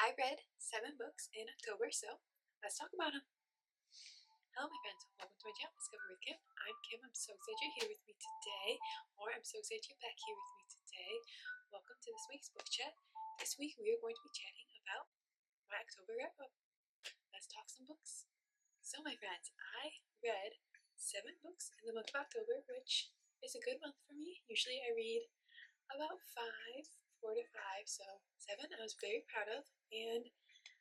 I read 7 books in October, so let's talk about them. Hello my friends, welcome to my channel, Discover with Kim. I'm Kim, I'm so excited you're here with me today, or I'm so excited you're back here with me today. Welcome to this week's book chat. This week we are going to be chatting about my October wrap-up. Let's talk some books. So my friends, I read 7 books in the month of October, which is a good month for me. Usually I read about 4 to 5, so 7 I was very proud of, and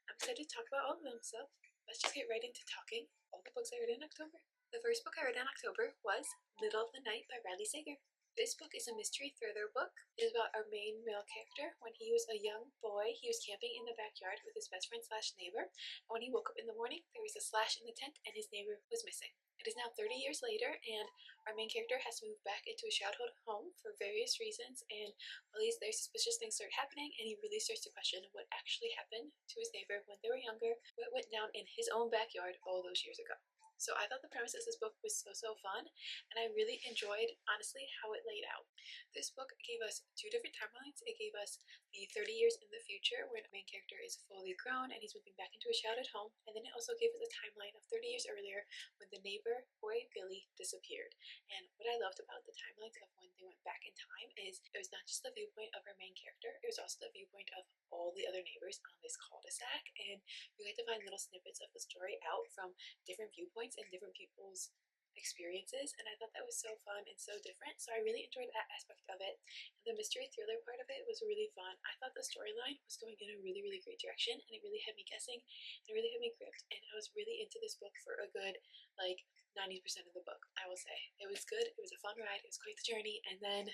I'm excited to talk about all of them, so let's just get right into talking all the books I read in October. The first book I read in October was Middle of the Night by Riley Sager. This book is a mystery thriller book. It is about our main male character. When he was a young boy, he was camping in the backyard with his best friend slash neighbor, and when he woke up in the morning, there was a slash in the tent and his neighbor was missing. It is now 30 years later, and our main character has to move back into his childhood home for various reasons, and while he's there, suspicious things start happening, and he really starts to question what actually happened to his neighbor when they were younger, what went down in his own backyard all those years ago. So I thought the premise of this book was so fun, and I really enjoyed, honestly, how it laid out. This book gave us 2 different timelines. It gave us the 30 years in the future when the main character is fully grown and he's moving back into his childhood home, and then it also gave us a timeline of 30 years earlier when the neighbor boy Billy disappeared. And what I loved about the timelines of when they went back in time is it was not just the viewpoint of our main character, it was also the viewpoint of all the other neighbors on this cul-de-sac, and you get to find little snippets of the story out from different viewpoints and different people's experiences, and I thought that was so fun and so different, so I really enjoyed that aspect of it. And the mystery thriller part of it was really fun. I thought the storyline was going in a really great direction, and it really had me guessing, and it really had me gripped, and I was really into this book for a good, like, 90% of the book, I will say. It was good, it was a fun ride, it was quite the journey, and then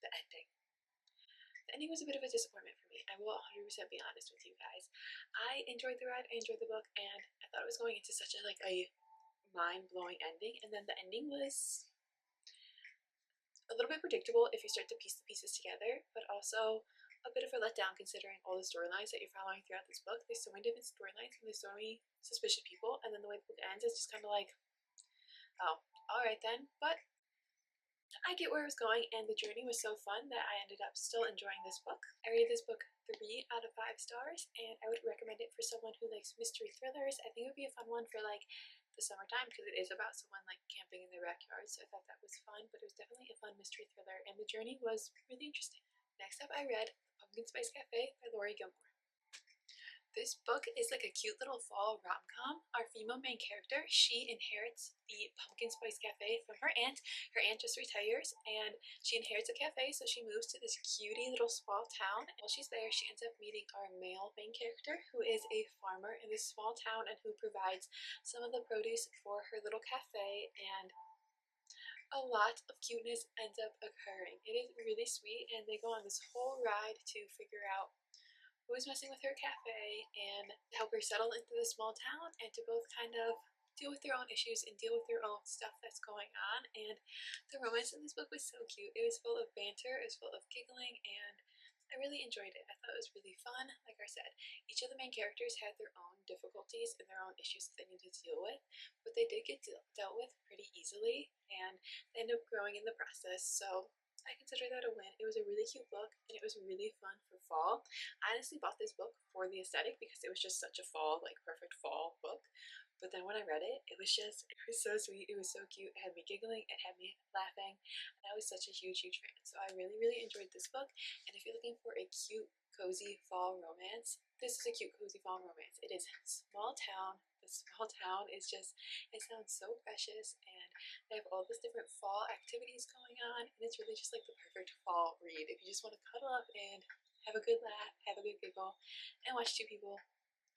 the ending. The ending was a bit of a disappointment for me. I will 100% be honest with you guys. I enjoyed the ride, I enjoyed the book, and I thought it was going into such a mind-blowing ending, and then the ending was a little bit predictable if you start to piece the pieces together, but also a bit of a letdown considering all the storylines that you're following throughout this book. There's so many different storylines and there's so many suspicious people, and then the way the book ends is just kind of like, oh, alright then, but I get where it was going, and the journey was so fun that I ended up still enjoying this book. I rated this book 3 out of 5 stars, and I would recommend it for someone who likes mystery thrillers. I think it would be a fun one for like the summertime because it is about someone like camping in their backyard, so I thought that was fun, but it was definitely a fun mystery thriller, and the journey was really interesting. Next up, I read Pumpkin Spice Cafe by Lori Gilmore. This book is like a cute little fall rom-com. Our female main character, she inherits the Pumpkin Spice Cafe from her aunt. Her aunt just retires and she inherits a cafe, so she moves to this cutie little small town. And while she's there, she ends up meeting our male main character, who is a farmer in this small town and who provides some of the produce for her little cafe, and a lot of cuteness ends up occurring. It is really sweet, and they go on this whole ride to figure out who is messing with her cafe and help her settle into the small town, and to both kind of deal with their own issues and deal with their own stuff that's going on. And the romance in this book was so cute. It was full of banter, it was full of giggling, and I really enjoyed it. I thought it was really fun. Like I said, each of the main characters had their own difficulties and their own issues that they needed to deal with, but they did get dealt with pretty easily, and they ended up growing in the process, so I consider that a win. It was a really cute book, and it was really fun for fall. I honestly bought this book for the aesthetic because it was just such a fall, like perfect fall book. But then when I read it, it was so sweet, it was so cute, it had me giggling, it had me laughing, and I was such a huge fan. So I really enjoyed this book, and if you're looking for a cute, cozy fall romance, this is a cute, cozy fall romance. It is small town. The small town is just, it sounds so precious, and they have all these different fall activities going on, and it's really just like the perfect fall read if you just want to cuddle up and have a good laugh, have a good giggle, and watch 2 people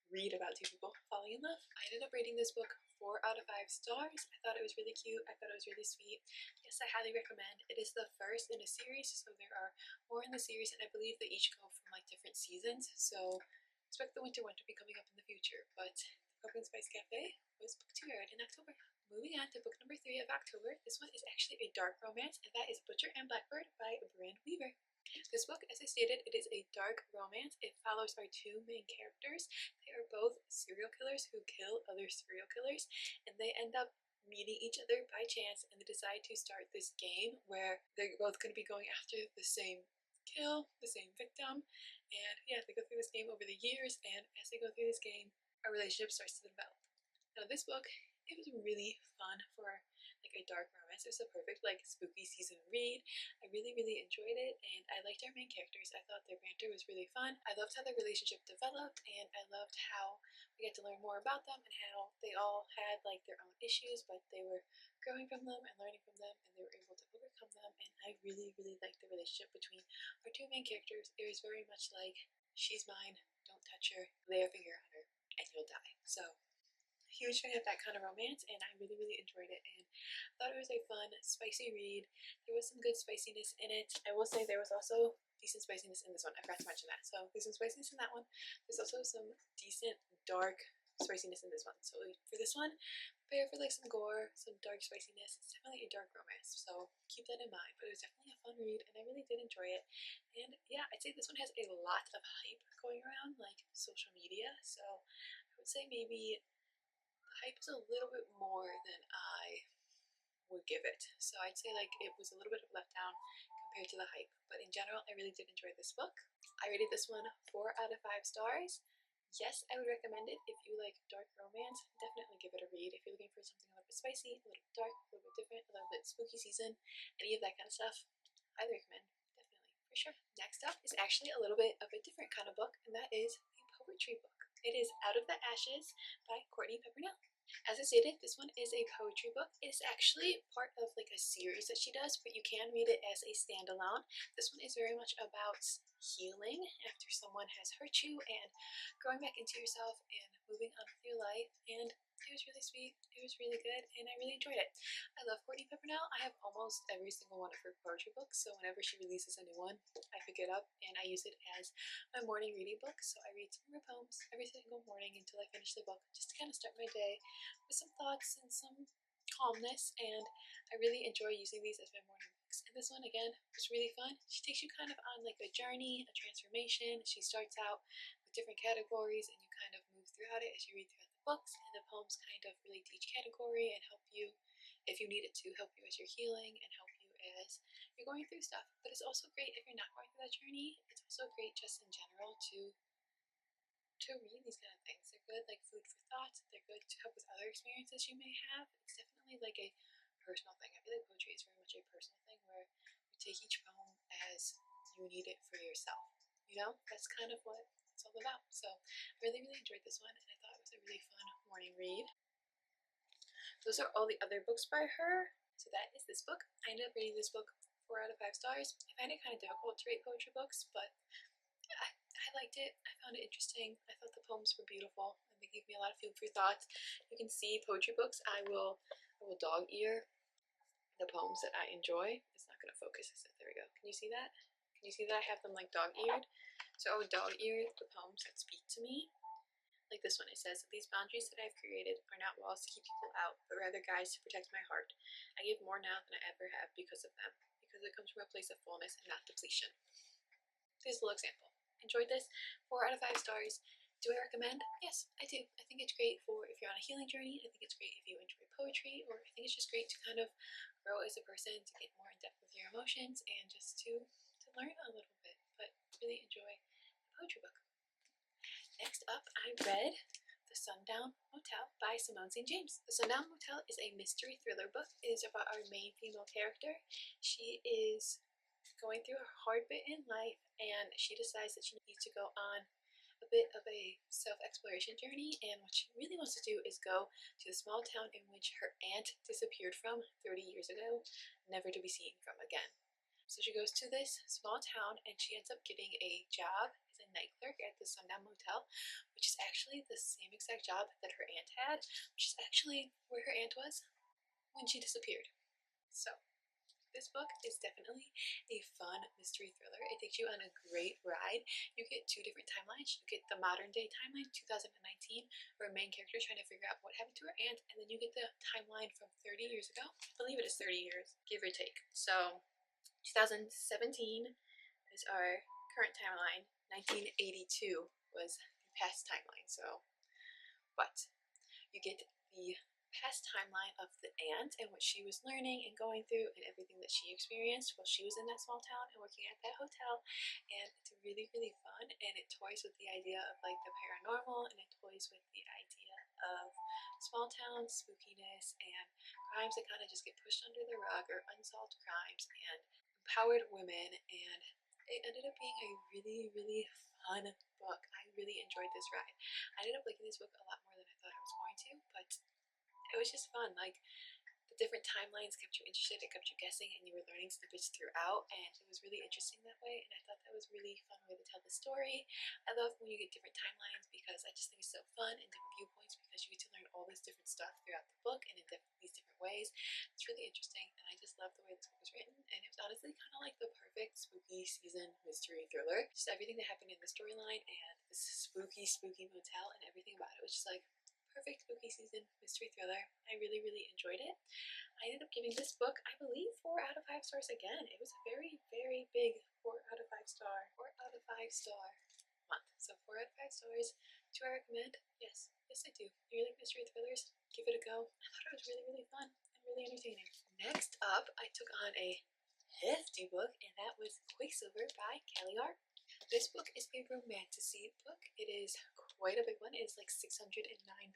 read about 2 people falling in love. I ended up rating this book 4 out of 5 stars. I thought it was really cute. I thought it was really sweet. Yes, I highly recommend. It is the first in a series, so there are more in the series, and I believe they each go from like different seasons, so expect the winter one to be coming up in the future. But Pumpkin Spice Cafe was book 2 I read in October. Moving on to book number 3 of October. This one is actually a dark romance, and that is Butcher and Blackbird by Brand Weaver. This book, as I stated, it is a dark romance. It follows our 2 main characters. They are both serial killers who kill other serial killers, and they end up meeting each other by chance, and they decide to start this game where they're both going to be going after the same kill the same victim. And yeah, they go through this game over the years, and as they go through this game, a relationship starts to develop. Now this book, it was really fun for like a dark romance. It was a perfect like spooky season read. I really enjoyed it, and I liked our main characters. I thought their banter was really fun. I loved how their relationship developed, and I loved how we get to learn more about them and how they all had like their own issues, but they were growing from them and learning from them, and they were able to overcome them. And I really liked the relationship between our two main characters. It was very much like, she's mine, don't touch her, lay a finger on her, and you'll die. So huge fan of that kind of romance, and I really enjoyed it, and thought it was a fun, spicy read. There was some good spiciness in it. I will say there was also decent spiciness in this one. I forgot to mention that. So there's some spiciness in that one. There's also some decent dark spiciness in this one. So for this one, prepare for like some gore, some dark spiciness. It's definitely a dark romance, so keep that in mind. But it was definitely a fun read, and I really did enjoy it. And yeah, I'd say this one has a lot of hype going around, like social media. So I would say maybe hype is a little bit more than I would give it. So I'd say like it was a little bit of letdown compared to the hype. But in general, I really did enjoy this book. I rated this one 4 out of 5 stars. Yes, I would recommend it if you like dark romance. Definitely give it a read. If you're looking for something a little bit spicy, a little bit dark, a little bit different, a little bit spooky season, any of that kind of stuff, I'd recommend. Definitely, for sure. Next up is actually a little bit of a different kind of book, and that is a poetry book. It is Out of the Ashes by Courtney Peppernell. As I stated, this one is a poetry book. It's actually part of like a series that she does, but you can read it as a standalone. This one is very much about healing after someone has hurt you and growing back into yourself and moving on with your life. And it was really sweet. It was really good, and I really enjoyed it. I love Courtney Peppernell. I have almost every single one of her poetry books, so whenever she releases a new one, I pick it up and I use it as my morning reading book. So I read some of her poems every single morning until I finish the book, just to kind of start my day with some thoughts and some calmness, and I really enjoy using these as my morning books. And this one, again, was really fun. She takes you kind of on like a journey, a transformation. She starts out with different categories, and you kind of move throughout it as you read throughout the books, and the poems kind of relate to each category and help you, if you need it to, help you as you're healing and help you as you're going through stuff. But it's also great if you're not going through that journey. It's also great just in general to read these kind of things. They're good like food for thought. They're good to help with other experiences you may have. It's definitely like a personal thing. I feel like poetry is very much a personal thing where you take each poem as you need it for yourself. You know, that's kind of what it's all about. So I really enjoyed this one, and I thought it was a really fun morning read. Those are all the other books by her. So that is this book. I ended up reading this book 4 out of 5 stars. I find it kind of difficult to rate poetry books, but I liked it. I found it interesting. I thought the poems were beautiful, and they gave me a lot of food for thought. You can see poetry books. I will dog ear the poems that I enjoy. It's not going to focus, is it? There we go. Can you see that? Can you see that I have them like dog eared? So I would dog ear the poems that speak to me. Like this one, it says, "These boundaries that I've created are not walls to keep people out, but rather guides to protect my heart. I give more now than I ever have because of them, because it comes from a place of fullness and not depletion." Here's a little example. Enjoyed this. 4 out of 5 stars. Do I recommend? Yes, I do. I think it's great for if you're on a healing journey. I think it's great if you enjoy poetry, or I think it's just great to kind of grow as a person, to get more in depth with your emotions, and just to learn a little bit. But really enjoy the poetry book. Next up, I read The Sundown Motel by Simone St. James. The Sundown Motel is a mystery thriller book. It is about our main female character. She is going through a hard bit in life, and she decides that she needs to go on a bit of a self-exploration journey, and what she really wants to do is go to the small town in which her aunt disappeared from 30 years ago, never to be seen from again. So she goes to this small town, and she ends up getting a job as a night clerk at the Sundown Motel, which is actually the same exact job that her aunt had, which is actually where her aunt was when she disappeared. So this book is definitely a fun mystery thriller. It takes you on a great ride. You get 2 different timelines. You get the modern day timeline, 2019, where a main character is trying to figure out what happened to her aunt, and then you get the timeline from 30 years ago. I believe it is 30 years, give or take. So 2017 is our current timeline. 1982 was the past timeline. So, but you get the past timeline of the aunt and what she was learning and going through and everything that she experienced while she was in that small town and working at that hotel. And it's really, really fun, and it toys with the idea of like the paranormal, and it toys with the idea of small town spookiness and crimes that kind of just get pushed under the rug, or unsolved crimes, and empowered women. And it ended up being a really, really fun book. I really enjoyed this ride. I ended up liking this book a lot more than I thought I was going to, but it was just fun. Like, the different timelines kept you interested, it kept you guessing, and you were learning snippets throughout, and it was really interesting that way. And I thought that was really fun way to tell the story. I love when you get different timelines because I just think it's so fun, and different viewpoints, because you get to learn all this different stuff throughout the book and in these different ways. It's really interesting, and I just love the way this book was written. And it was honestly kind of like the perfect spooky season mystery thriller. Just everything that happened in the storyline and this spooky, spooky motel and everything about it was just like perfect spooky season mystery thriller. I really, really enjoyed it. I ended up giving this book, I believe, 4 out of 5 stars again. It was a very, very big 4 out of 5 star, 4 out of 5 star month. So 4 out of 5 stars. Do I recommend? Yes. Yes, I do. You like mystery thrillers? Give it a go. I thought it was really, really fun and really entertaining. Next up, I took on a hefty book, and that was Quicksilver by Kelly R. This book is a romantasy book. It is quite a big one. It is like 609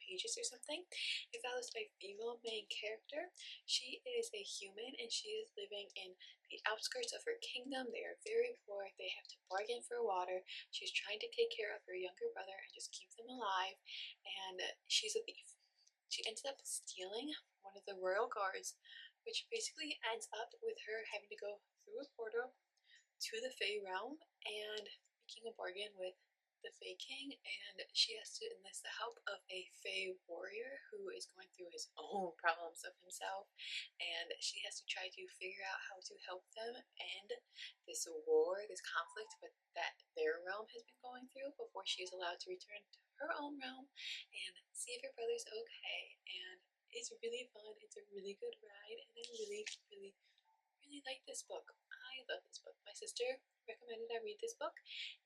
pages or something. It follows a female main character. She is a human, and she is living in the outskirts of her kingdom. They are very poor. They have to bargain for water. She's trying to take care of her younger brother and just keep them alive. And she's a thief. She ends up stealing one of the royal guards, which basically ends up with her having to go through a portal to the Fey realm and making a bargain with the Fey King, and she has to enlist the help of a Fey warrior who is going through his own problems of himself, and she has to try to figure out how to help them end this war, this conflict that their realm has been going through before she is allowed to return to her own realm and see if her brother's okay. And it's really fun. It's a really good ride, and I really, really, really like this book. I love this book. My sister recommended I read this book,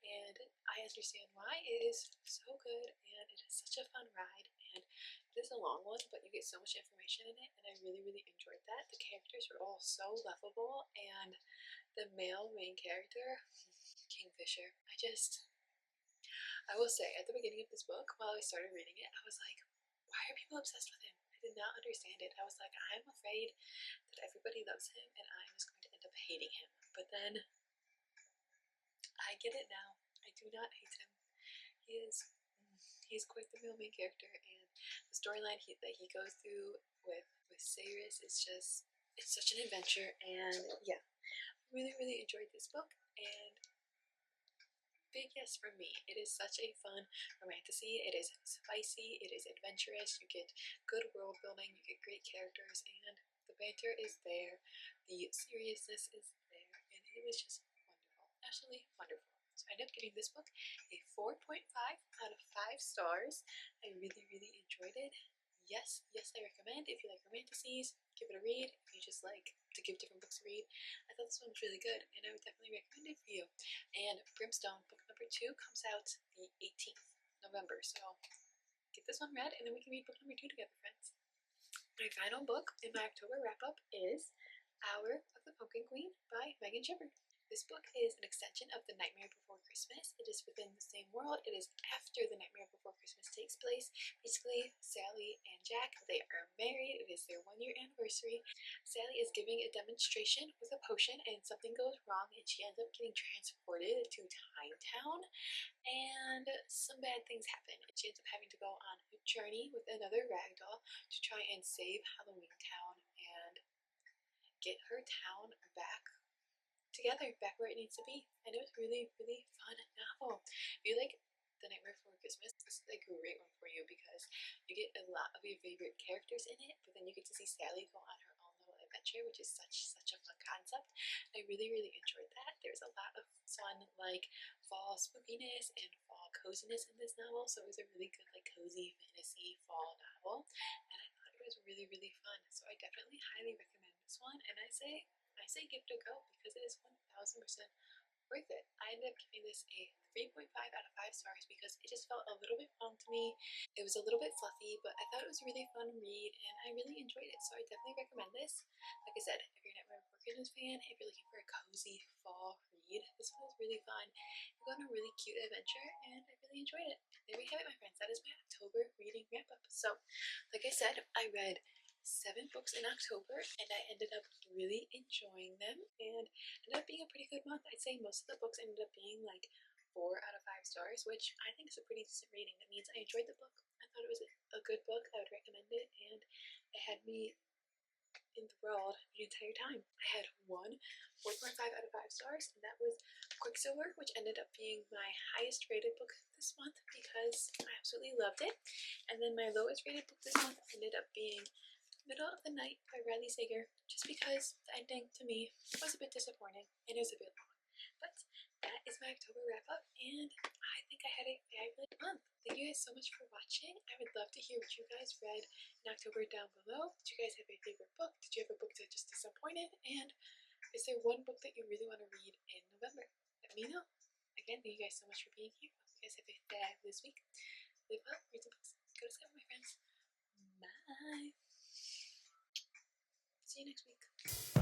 and I understand why. It is so good, and it is such a fun ride, and it is a long one, but you get so much information in it, and I really, really enjoyed that. The characters were all so lovable, and the male main character, Kingfisher, I will say, at the beginning of this book, while I started reading it, I was like, why are people obsessed with him? I did not understand it. I was like, I'm afraid that everybody loves him, and I'm just going to end up hating him. But then I get it now. I do not hate him. He is quite the main character, and the storyline that he goes through with Cyrus is just, it's such an adventure. And yeah, really, really enjoyed this book, and big yes from me. It is such a fun romantasy. It is spicy, it is adventurous, you get good world building, you get great characters, and the banter is there, the seriousness is there, and it was just wonderful. Absolutely wonderful. So I ended up giving this book a 4.5 out of 5 stars. I really, really enjoyed it. Yes, yes, I recommend. If you like romantasies, give it a read. If you just like to give different books a read, I thought this one was really good, and I would definitely recommend it for you. And Brimstone, book number 2, comes out the 18th November. So get this one read, and then we can read book number 2 together, friends. My final book in my October wrap-up is Hour of the Pumpkin Queen by Megan Shepherd. This book is an extension of The Nightmare Before Christmas. It is within the same world. It is after The Nightmare Before Christmas takes place. Basically, Sally and Jack, they are married. It is their 1-year anniversary. Sally is giving a demonstration with a potion, and something goes wrong, and she ends up getting transported to Time Town, and some bad things happen. And she ends up having to go on a journey with another ragdoll to try and save Halloween Town and get her town back together, back where it needs to be. And it was really, really fun novel. If you like The Nightmare Before Christmas, this is a great one for you because you get a lot of your favorite characters in it, but then you get to see Sally go on her own little adventure, which is such a fun concept. I really, really enjoyed that. There's a lot of fun, like, fall spookiness and fall coziness in this novel, so it was a really good, like, cozy fantasy fall novel, and I thought it was really, really fun. So I definitely highly recommend this one, and I say give it a go because it is 1000% worth it. I ended up giving this a 3.5 out of 5 stars because It just felt a little bit wrong to me. It was a little bit fluffy, but I thought it was a really fun read and I really enjoyed it, so I definitely recommend this. Like I said, if you're not a Bookish fan, if you're looking for a cozy fall read, this one was really fun. We're on a really cute adventure and I really enjoyed it. There we have it, my friends. That is my October reading wrap up. So, like I said, I read 7 books in October and I ended up really enjoying them and ended up being a pretty good month. I'd say most of the books ended up being like 4 out of 5 stars, which I think is a pretty decent rating. That means I enjoyed the book. I thought it was a good book. I would recommend it, and it had me enthralled the entire time. I had one 4.5 out of 5 stars, and that was Quicksilver, which ended up being my highest rated book this month because I absolutely loved it. And then my lowest rated book this month ended up being Middle of the Night by Riley Sager, just because the ending to me was a bit disappointing and it was a bit long. But that is my October wrap up, and I think I had a fabulous month. Thank you guys so much for watching. I would love to hear what you guys read in October down below. Did you guys have a favorite book? Did you have a book that just disappointed? And is there one book that you really want to read in November? Let me know. Again, thank you guys so much for being here. I hope you guys have a fabulous week. Live well, read some books. Go discover, my friends. Bye. See you next week.